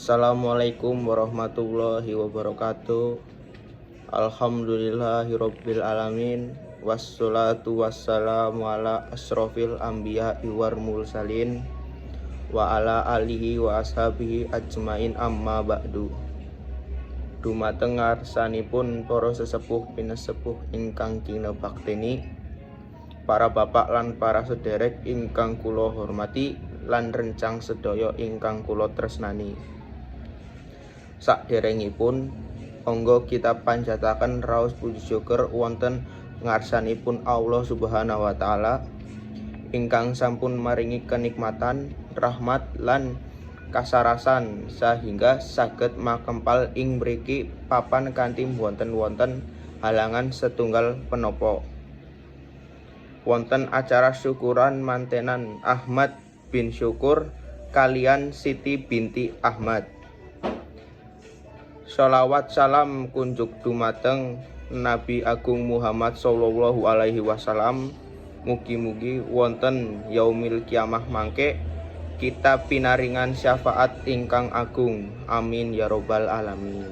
Assalamualaikum warahmatullahi wabarakatuh. Alhamdulillahirabbil alamin. Wassalatu wassalamu ala asrofil anbiya wal mursalin wa ala alihi wa ashabihi ajmain amma ba'du. Dumateng ngarsanipun para sesepuh pinesepuh ingkang kinebakteni, para bapak lan para sederek ingkang kula hormati lan rencang sedaya ingkang kula tresnani. Sakderengipun monggo kita panjataken raos puji syukur wonten ngarsanipun Allah Subhanahu wa taala ingkang sampun maringi kenikmatan, rahmat lan kasarasan sehingga saged makempal ing mriki papan kanthi wonten halangan setunggal penapa. Wonten acara syukuran mantenan Ahmad bin Syukur kalian Siti binti Ahmad. Sholawat salam kunjuk dumateng Nabi Agung Muhammad sallallahu alaihi wasallam. Mugi-mugi wonten yaumil kiamah mangke kita pinaringan syafaat ingkang agung. Amin ya robbal alamin.